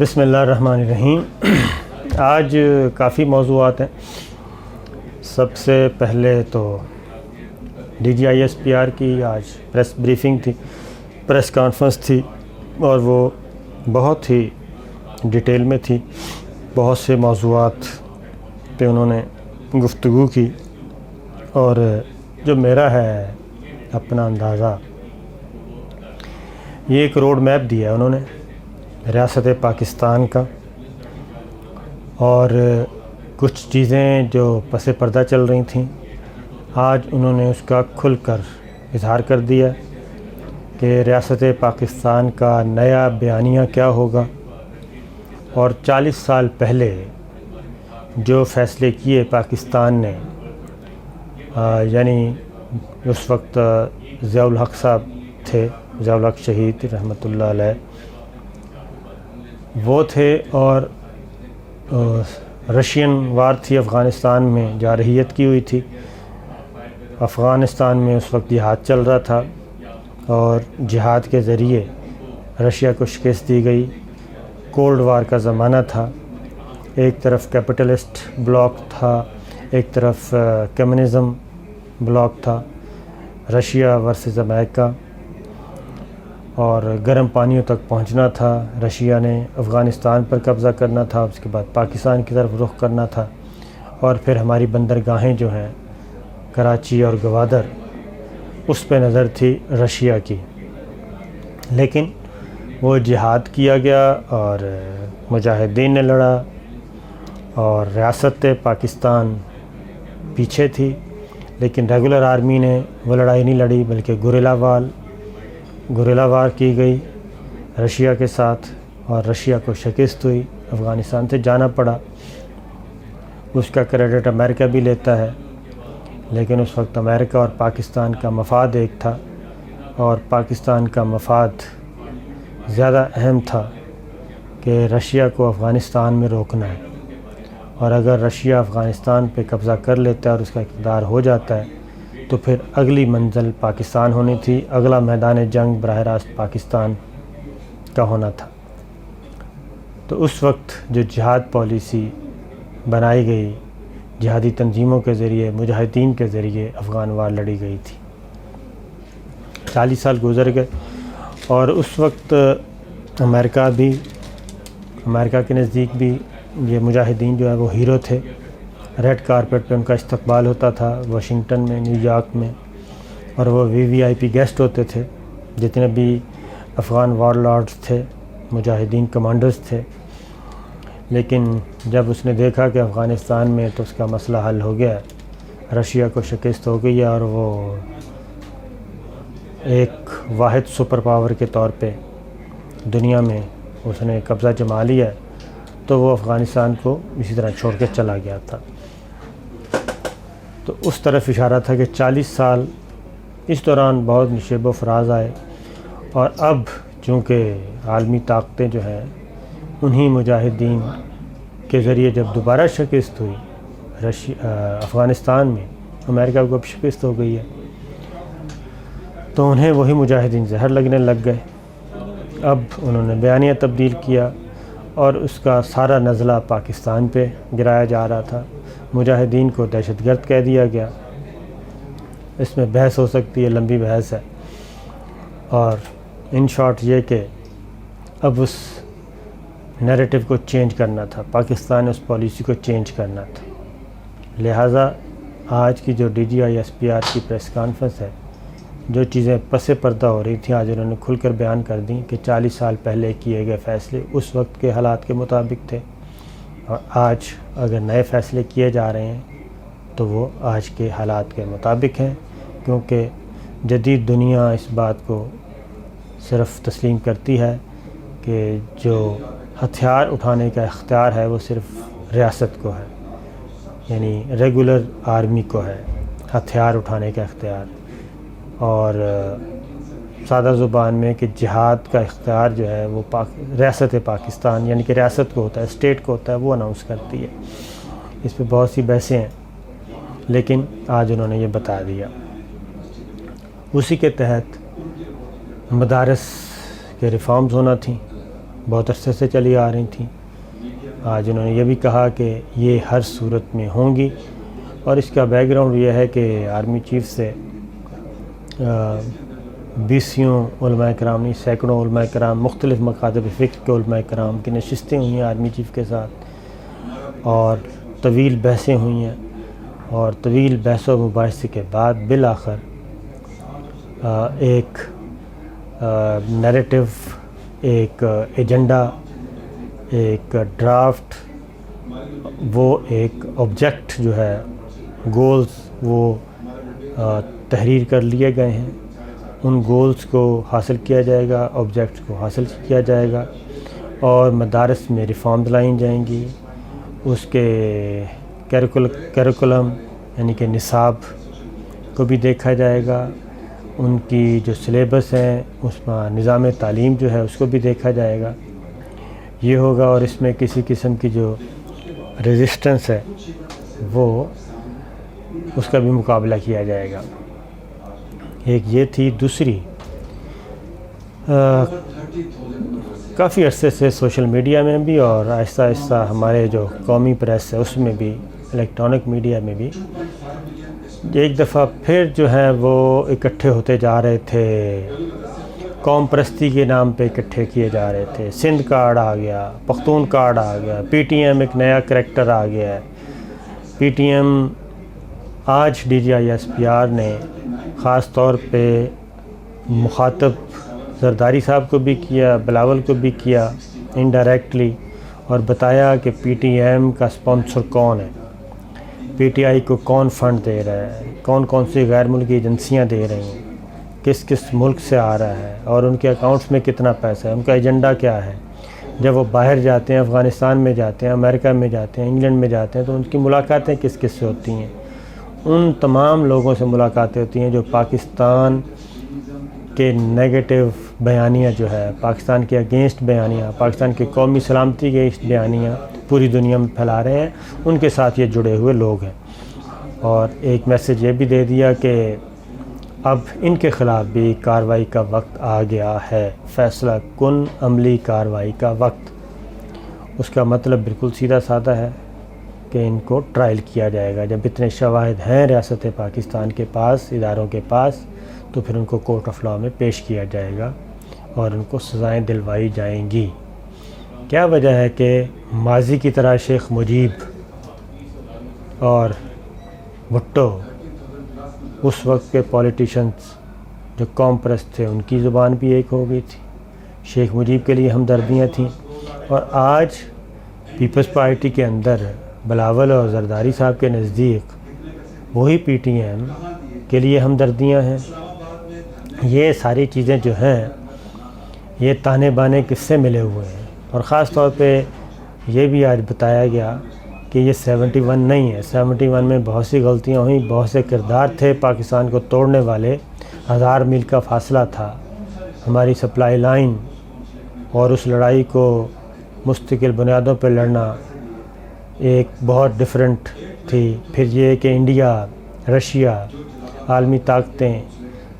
بسم اللہ الرحمن الرحیم۔ آج کافی موضوعات ہیں۔ سب سے پہلے تو DGISPR کی آج پریس بریفنگ تھی، پریس کانفرنس تھی، اور وہ بہت ہی ڈیٹیل میں تھی۔ بہت سے موضوعات پہ انہوں نے گفتگو کی، اور جو میرا ہے اپنا اندازہ، یہ ایک روڈ میپ دیا ہے انہوں نے ریاست پاکستان کا، اور کچھ چیزیں جو پس پردہ چل رہی تھیں آج انہوں نے اس کا کھل کر اظہار کر دیا کہ ریاست پاکستان کا نیا بیانیہ کیا ہوگا، اور 40 سال پہلے جو فیصلے کیے پاکستان نے، یعنی اس وقت ضیاء الحق صاحب تھے، ضیاء الحق شہید رحمۃ اللہ علیہ وہ تھے، اور رشین وار تھی افغانستان میں، جارحیت کی ہوئی تھی افغانستان میں، اس وقت جہاد چل رہا تھا، اور جہاد کے ذریعے رشیا کو شکست دی گئی۔ کولڈ وار کا زمانہ تھا، ایک طرف کیپٹلسٹ بلاک تھا، ایک طرف کمیونزم بلاک تھا، رشیا ورسز امریکہ، اور گرم پانیوں تک پہنچنا تھا۔ رشیا نے افغانستان پر قبضہ کرنا تھا، اس کے بعد پاکستان کی طرف رخ کرنا تھا، اور پھر ہماری بندرگاہیں جو ہیں کراچی اور گوادر، اس پہ نظر تھی رشیا کی۔ لیکن وہ جہاد کیا گیا، اور مجاہدین نے لڑا، اور ریاست پاکستان پیچھے تھی، لیکن ریگولر آرمی نے وہ لڑائی نہیں لڑی، بلکہ گوریلا وار کی گئی رشیا کے ساتھ، اور رشیا کو شکست ہوئی، افغانستان سے جانا پڑا۔ اس کا کریڈٹ امریکہ بھی لیتا ہے، لیکن اس وقت امریکہ اور پاکستان کا مفاد ایک تھا، اور پاکستان کا مفاد زیادہ اہم تھا کہ رشیا کو افغانستان میں روکنا ہے، اور اگر رشیا افغانستان پہ قبضہ کر لیتا ہے اور اس کا اقتدار ہو جاتا ہے تو پھر اگلی منزل پاکستان ہونی تھی، اگلا میدان جنگ براہ راست پاکستان کا ہونا تھا۔ تو اس وقت جو جہاد پالیسی بنائی گئی، جہادی تنظیموں کے ذریعے، مجاہدین کے ذریعے افغان وار لڑی گئی تھی۔ 40 سال گزر گئے، اور اس وقت امریکہ کے نزدیک بھی یہ مجاہدین جو ہے وہ ہیرو تھے۔ ریڈ کارپٹ پہ ان کا استقبال ہوتا تھا، واشنگٹن میں، نیو یارک میں، اور وہ VIP گیسٹ ہوتے تھے، جتنے بھی افغان وار لارڈز تھے، مجاہدین کمانڈرز تھے۔ لیکن جب اس نے دیکھا کہ افغانستان میں تو اس کا مسئلہ حل ہو گیا ہے، رشیا کو شکست ہو گئی ہے، اور وہ ایک واحد سپر پاور کے طور پہ دنیا میں اس نے قبضہ جما لیا ہے، تو وہ افغانستان کو اسی طرح چھوڑ کے چلا گیا تھا۔ تو اس طرف اشارہ تھا کہ 40 سال اس دوران بہت نشیب و فراز آئے، اور اب چونکہ عالمی طاقتیں جو ہیں انہی مجاہدین کے ذریعے جب دوبارہ شکست ہوئی افغانستان میں، امریکہ کو اب شکست ہو گئی ہے، تو انہیں وہی مجاہدین زہر لگنے لگ گئے۔ اب انہوں نے بیانیہ تبدیل کیا، اور اس کا سارا نزلہ پاکستان پہ گرایا جا رہا تھا۔ مجاہدین کو دہشت گرد کہہ دیا گیا۔ اس میں بحث ہو سکتی ہے، لمبی بحث ہے، اور ان شارٹ یہ کہ اب اس نیریٹو کو چینج کرنا تھا، پاکستان نے اس پالیسی کو چینج کرنا تھا۔ لہٰذا آج کی جو DGISPR کی پریس کانفرنس ہے، جو چیزیں پس پردہ ہو رہی تھیں آج انہوں نے کھل کر بیان کر دیں کہ 40 سال پہلے کیے گئے فیصلے اس وقت کے حالات کے مطابق تھے، اور آج اگر نئے فیصلے کیے جا رہے ہیں تو وہ آج کے حالات کے مطابق ہیں، کیونکہ جدید دنیا اس بات کو صرف تسلیم کرتی ہے کہ جو ہتھیار اٹھانے کا اختیار ہے وہ صرف ریاست کو ہے، یعنی ریگولر آرمی کو ہے ہتھیار اٹھانے کا اختیار، اور سادہ زبان میں کہ جہاد کا اختیار جو ہے وہ ریاست پاکستان، یعنی کہ ریاست کو ہوتا ہے، اسٹیٹ کو ہوتا ہے، وہ اناؤنس کرتی ہے۔ اس پہ بہت سی بحثیں ہیں، لیکن آج انہوں نے یہ بتا دیا۔ اسی کے تحت مدارس کے ریفارمز ہونا تھیں، بہت عرصے سے چلی آ رہی تھیں. آج انہوں نے یہ بھی کہا کہ یہ ہر صورت میں ہوں گی، اور اس کا بیک گراؤنڈ یہ ہے کہ آرمی چیف سے بیسیوں علماء کرام نہیں، سینکڑوں علماء کرام، مختلف مکاتب فکر کے علماء کرام کی نشستیں ہوئی ہیں آرمی چیف کے ساتھ، اور طویل بحثیں ہوئی ہیں، اور طویل بحث و مباحثے کے بعد بالآخر ایک نیریٹو، ایک ایجنڈا، ایک ڈرافٹ، وہ ایک آبجیکٹ جو ہے، گولز وہ تحریر کر لیے گئے ہیں. ان گولز کو حاصل کیا جائے گا، آبجیکٹس کو حاصل کیا جائے گا، اور مدارس میں ریفارمز لائیں جائیں گی. اس کے کیریکولم یعنی کہ نصاب کو بھی دیکھا جائے گا، ان کی جو سلیبس ہیں اس میں نظام تعلیم جو ہے اس کو بھی دیکھا جائے گا. یہ ہوگا، اور اس میں کسی قسم کی جو ریزسٹنس ہے وہ اس کا بھی مقابلہ کیا جائے گا. ایک یہ تھی. دوسری، کافی عرصے سے سوشل میڈیا میں بھی اور آہستہ آہستہ ہمارے جو قومی پریس ہے اس میں بھی، الیکٹرانک میڈیا میں بھی، ایک دفعہ پھر جو ہے وہ اکٹھے ہوتے جا رہے تھے، قوم پرستی کے نام پہ اکٹھے کیے جا رہے تھے. سندھ کارڈ آ گیا، پختون کارڈ آ گیا، پی ٹی ایم ایک نیا کریکٹر آ گیا ہے. پی ٹی ایم آج D G I S P R نے خاص طور پہ مخاطب زرداری صاحب کو بھی کیا، بلاول کو بھی کیا انڈائریکٹلی، اور بتایا کہ پی ٹی ایم کا سپانسر کون ہے، پی ٹی آئی کو کون فنڈ دے رہا ہے، کون کون سی غیر ملکی ایجنسیاں دے رہی ہیں، کس کس ملک سے آ رہا ہے، اور ان کے اکاؤنٹس میں کتنا پیسہ ہے، ان کا ایجنڈا کیا ہے. جب وہ باہر جاتے ہیں، افغانستان میں جاتے ہیں، امریکہ میں جاتے ہیں، انگلینڈ میں جاتے ہیں، تو ان کی ملاقاتیں کس کس سے ہوتی ہیں. ان تمام لوگوں سے ملاقاتیں ہوتی ہیں جو پاکستان کے نیگیٹو بیانیہ جو ہے، پاکستان کے اگینسٹ بیانیہ، پاکستان کی قومی سلامتی کے اگینسٹ بیانیہ پوری دنیا میں پھیلا رہے ہیں. ان کے ساتھ یہ جڑے ہوئے لوگ ہیں. اور ایک میسیج یہ بھی دے دیا کہ اب ان کے خلاف بھی کارروائی کا وقت آ گیا ہے، فیصلہ کن عملی کارروائی کا وقت. اس کا مطلب بالکل سیدھا سادہ ہے کہ ان کو ٹرائل کیا جائے گا. جب اتنے شواہد ہیں ریاست پاکستان کے پاس، اداروں کے پاس، تو پھر ان کو کورٹ آف لاء میں پیش کیا جائے گا اور ان کو سزائیں دلوائی جائیں گی. کیا وجہ ہے کہ ماضی کی طرح شیخ مجیب اور بھٹو، اس وقت کے پولیٹیشنز جو قوم پرست تھے، ان کی زبان بھی ایک ہو گئی تھی، شیخ مجیب کے لیے ہمدردیاں تھیں، اور آج پیپلز پارٹی کے اندر بلاول اور زرداری صاحب کے نزدیک وہی پی ٹی ایم کے لیے ہمدردیاں ہیں. یہ ساری چیزیں جو ہیں یہ تانے بانے کس سے ملے ہوئے ہیں. اور خاص طور پہ یہ بھی آج بتایا گیا کہ یہ 71 نہیں ہے. 71 میں بہت سی غلطیاں ہوئیں، بہت سے کردار تھے پاکستان کو توڑنے والے، 1000 میل کا فاصلہ تھا ہماری سپلائی لائن، اور اس لڑائی کو مستقل بنیادوں پہ لڑنا ایک بہت ڈیفرنٹ تھی. پھر یہ کہ انڈیا، رشیا، عالمی طاقتیں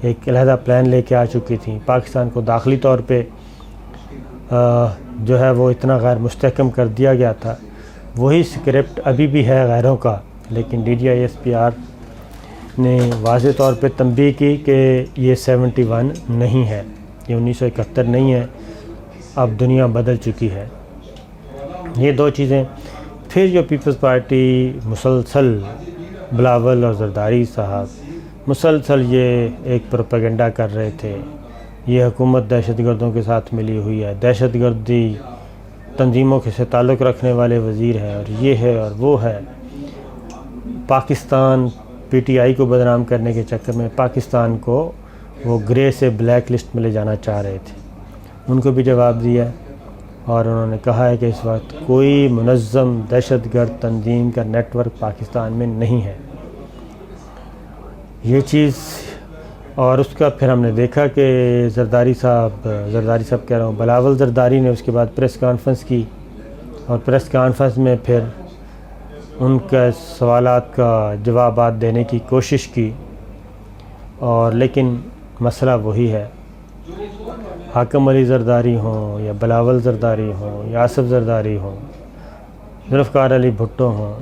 ایک علیحدہ پلان لے کے آ چکی تھیں. پاکستان کو داخلی طور پہ جو ہے وہ اتنا غیر مستحکم کر دیا گیا تھا. وہی سکرپٹ ابھی بھی ہے غیروں کا، لیکن D G I S P R نے واضح طور پہ تنبیہ کی کہ یہ 71 نہیں ہے، یہ 1971 نہیں ہے، اب دنیا بدل چکی ہے. یہ دو چیزیں. پھر جو پیپلز پارٹی مسلسل، بلاول اور زرداری صاحب مسلسل یہ ایک پروپیگنڈا کر رہے تھے، یہ حکومت دہشت گردوں کے ساتھ ملی ہوئی ہے، دہشت گردی تنظیموں کے سے تعلق رکھنے والے وزیر ہیں، اور یہ ہے اور وہ ہے. پاکستان پی ٹی آئی کو بدنام کرنے کے چکر میں پاکستان کو وہ گرے سے بلیک لسٹ میں لے جانا چاہ رہے تھے. ان کو بھی جواب دیا، اور انہوں نے کہا ہے کہ اس وقت کوئی منظم دہشت گرد تنظیم کا نیٹ ورک پاکستان میں نہیں ہے. یہ چیز، اور اس کا پھر ہم نے دیکھا کہ زرداری صاحب کہہ رہا ہوں، بلاول زرداری نے اس کے بعد پریس کانفرنس کی، اور پریس کانفرنس میں پھر ان کے سوالات کا جوابات دینے کی کوشش کی، اور لیکن مسئلہ وہی ہے. حاکم علی زرداری ہوں یا بلاول زرداری ہوں یا آصف زرداری ہوں، ذوالفقار علی بھٹو ہوں،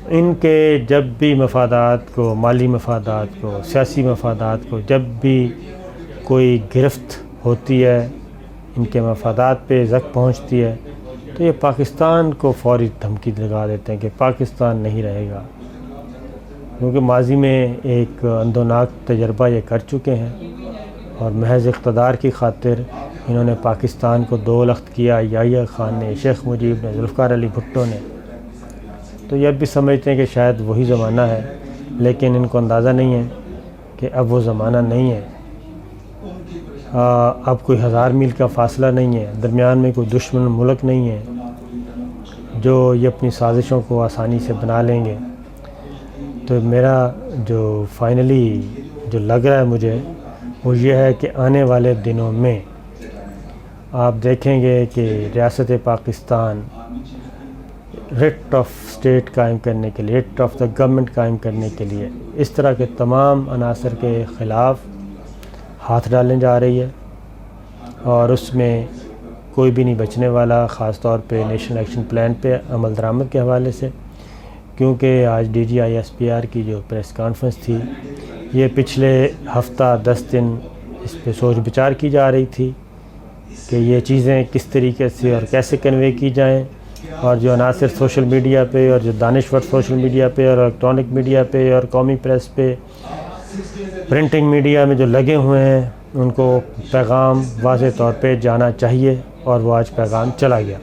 ان کے جب بھی مفادات کو، مالی مفادات کو، سیاسی مفادات کو جب بھی کوئی گرفت ہوتی ہے، ان کے مفادات پہ زک پہنچتی ہے، تو یہ پاکستان کو فوری دھمکی لگا دیتے ہیں کہ پاکستان نہیں رہے گا، کیونکہ ماضی میں ایک اندوناک تجربہ یہ کر چکے ہیں اور محض اقتدار کی خاطر انہوں نے پاکستان کو دو لخت کیا، یحییٰ خان نے، شیخ مجیب نے، ذوالفقار علی بھٹو نے۔ تو یہ اب بھی سمجھتے ہیں کہ شاید وہی زمانہ ہے، لیکن ان کو اندازہ نہیں ہے کہ اب وہ زمانہ نہیں ہے۔ اب کوئی 1000 میل کا فاصلہ نہیں ہے، درمیان میں کوئی دشمن ملک نہیں ہے جو یہ اپنی سازشوں کو آسانی سے بنا لیں گے۔ تو میرا جو فائنلی جو لگ رہا ہے مجھے وہ یہ ہے کہ آنے والے دنوں میں آپ دیکھیں گے کہ ریاست پاکستان ریٹ آف اسٹیٹ قائم کرنے کے لیے، ریٹ آف دا گورنمنٹ قائم کرنے کے لیے اس طرح کے تمام عناصر کے خلاف ہاتھ ڈالنے جا رہی ہے، اور اس میں کوئی بھی نہیں بچنے والا، خاص طور پہ نیشنل ایکشن پلان پہ عمل درآمد کے حوالے سے، کیونکہ آج D G I S P R کی جو پریس کانفرنس تھی، یہ پچھلے ہفتہ 10 دن اس پہ سوچ بچار کی جا رہی تھی کہ یہ چیزیں کس طریقے سے اور کیسے کنوے کی جائیں، اور جو عناصر سوشل میڈیا پہ اور جو دانشور سوشل میڈیا پہ اور الیکٹرانک میڈیا پہ اور قومی پریس پہ، پرنٹنگ میڈیا میں جو لگے ہوئے ہیں، ان کو پیغام واضح طور پہ جانا چاہیے، اور وہ آج پیغام چلا گیا۔